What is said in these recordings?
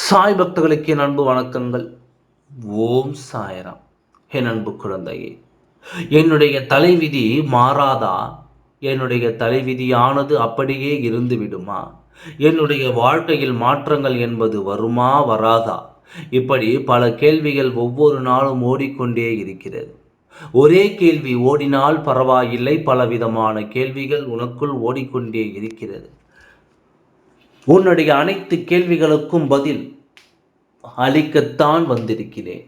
சாய் பக்தர்களுக்கு என் அன்பு வணக்கங்கள். ஓம் சாய்ராம். என் அன்பு குழந்தையே, என்னுடைய தலைவிதி மாறாதா? என்னுடைய தலைவிதியானது அப்படியே இருந்து விடுமா? என்னுடைய வாழ்க்கையில் மாற்றங்கள் என்பது வருமா வராதா? இப்படி பல கேள்விகள் ஒவ்வொரு நாளும் ஓடிக்கொண்டே இருக்கிறது. ஒரே கேள்வி ஓடினால் பரவாயில்லை, பலவிதமான கேள்விகள் உனக்குள் ஓடிக்கொண்டே இருக்கிறது. உன்னுடைய அனைத்து கேள்விகளுக்கும் பதில் அளிக்கத்தான் வந்திருக்கிறேன்.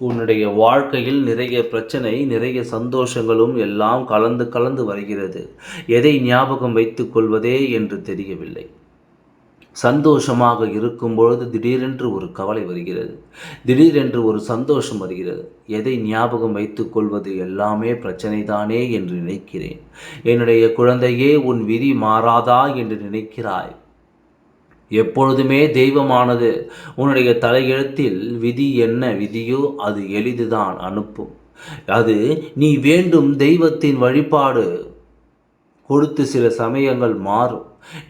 உன்னுடைய வாழ்க்கையில் நிறைய பிரச்சனை, நிறைய சந்தோஷங்களும் எல்லாம் கலந்து கலந்து வருகிறது. எதை ஞாபகம் வைத்துக் கொள்வதே என்று தெரியவில்லை. சந்தோஷமாக இருக்கும் பொழுது திடீரென்று ஒரு கவலை வருகிறது, திடீரென்று ஒரு சந்தோஷம் வருகிறது. எதை ஞாபகம் வைத்துக் கொள்வது? எல்லாமே பிரச்சனை தானே என்று நினைக்கிறேன். என்னுடைய குழந்தையே, உன் விதி மாறாதா என்று நினைக்கிறாய். எப்பொழுதுமே தெய்வமானது உன்னுடைய தலையெழுத்தில் விதி என்ன விதியோ அது எளிதுதான் அனுப்பும். அது நீ வேண்டும் தெய்வத்தின் வழிபாடு கொடுத்து சில சமயங்கள் மாறும்.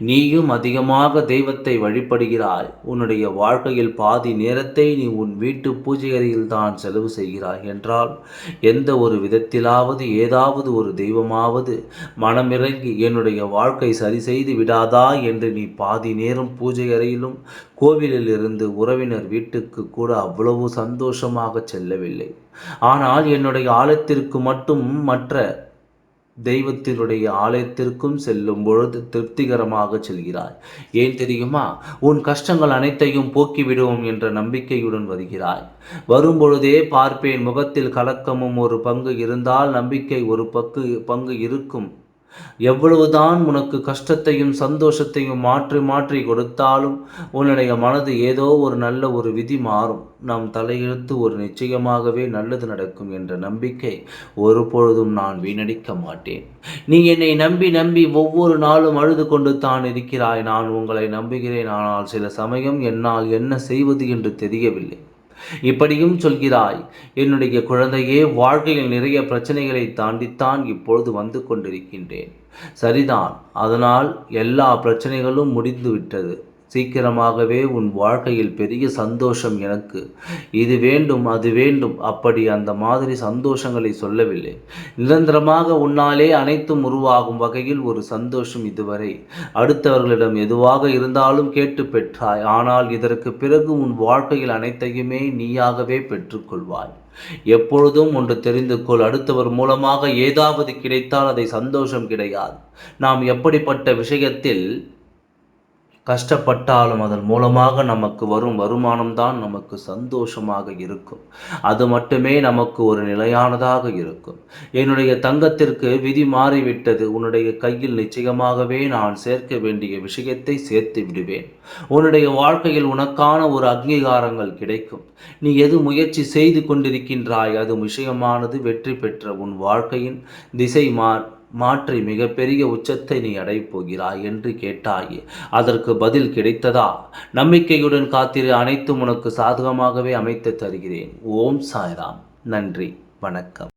நீயும் அதிகமாக தெய்வத்தை வழிபடுகிறாய். உன்னுடைய வாழ்க்கையில் பாதி நேரத்தை நீ உன் வீட்டு பூஜை அறையில் தான் செலவு செய்கிறாய் என்றால், எந்த ஒரு விதத்திலாவது ஏதாவது ஒரு தெய்வமாவது மனமிறங்கி என்னுடைய வாழ்க்கை சரி செய்து விடாதா என்று நீ பாதி நேரம் பூஜை அறையிலும் கோவிலில் இருந்து உறவினர் வீட்டுக்கு கூட அவ்வளவு சந்தோஷமாக செல்லவில்லை. ஆனால் என்னுடைய ஆலயத்திற்கு மட்டும் மற்ற தெய்வத்தினுடைய ஆலயத்திற்கும் செல்லும் பொழுது திருப்திகரமாக செல்கிறாய். ஏன் தெரியுமா? உன் கஷ்டங்கள் அனைத்தையும் போக்கிவிடுவோம் என்ற நம்பிக்கையுடன் வருகிறாய். வரும்பொழுதே பார்ப்பேன், முகத்தில் கலக்கமும் ஒரு பங்கு இருந்தால் நம்பிக்கை ஒரு பங்கு இருக்கும். எவ்வளவுதான் உனக்கு கஷ்டத்தையும் சந்தோஷத்தையும் மாற்றி மாற்றி கொடுத்தாலும் உன்னுடைய மனது ஏதோ ஒரு நல்ல ஒரு விதி மாறும், நம் தலையெழுத்து ஒரு நிச்சயமாகவே நல்லது நடக்கும் என்ற நம்பிக்கை ஒரு பொழுதும் நான் வீணடிக்க மாட்டேன். நீ என்னை நம்பி நம்பி ஒவ்வொரு நாளும் அழுது கொண்டு தான் இருக்கிறாய். நான் உங்களை நம்புகிறேன், ஆனால் சில சமயம் என்னால் என்ன செய்வது என்று தெரியவில்லை. இப்படியும் சொல்கிறாய், என்னுடைய குழந்தையே, வாழ்க்கையில் நிறைய பிரச்சனைகளை தாண்டித்தான் இப்பொழுது வந்து கொண்டிருக்கின்றேன். சரிதான், அதனால் எல்லா பிரச்சனைகளும் முடிந்துவிட்டது. சீக்கிரமாகவே உன் வாழ்க்கையில் பெரிய சந்தோஷம். எனக்கு இது வேண்டும் அது வேண்டும் அப்படி அந்த மாதிரி சந்தோஷங்களை சொல்லவில்லை. நிரந்தரமாக உன்னாலே அனைத்தும் உருவாகும் வகையில் ஒரு சந்தோஷம். இதுவரை அடுத்தவர்களிடம் எதுவாக இருந்தாலும் கேட்டு பெற்றாய். ஆனால் இதற்கு பிறகு உன் வாழ்க்கையில் அனைத்தையுமே நீயாகவே பெற்றுக்கொள்வாய். எப்பொழுதும் ஒன்று தெரிந்து கொள், அடுத்தவர் மூலமாக ஏதாவது கிடைத்தால் அதை சந்தோஷம் கிடையாது. நாம் எப்படிப்பட்ட விஷயத்தில் கஷ்டப்பட்டாலும் அதன் மூலமாக நமக்கு வரும் வருமானம்தான் நமக்கு சந்தோஷமாக இருக்கும். அது மட்டுமே நமக்கு ஒரு நிலையானதாக இருக்கும். என்னுடைய தங்கத்திற்கு விதி மாறிவிட்டது. உன்னுடைய கையில் நிச்சயமாகவே நான் சேர்க்க வேண்டிய விஷயத்தை சேர்த்து விடுவேன். உன்னுடைய வாழ்க்கையில் உனக்கான ஒரு அங்கீகாரங்கள் கிடைக்கும். நீ எது முயற்சி செய்து கொண்டிருக்கின்றாய் அது விஷயமானது வெற்றி பெற்ற உன் வாழ்க்கையின் திசை மாற்றி மிகப்பெரிய உச்சத்தை நீ அடையப் போகிறாய் என்று கேட்டாயே, அதற்கு பதில் கிடைத்ததா? நம்பிக்கையுடன் காத்திரு, அனைத்தும் உனக்கு சாதகமாகவே அமைத்து தருகிறேன். ஓம் சாய்ராம். நன்றி, வணக்கம்.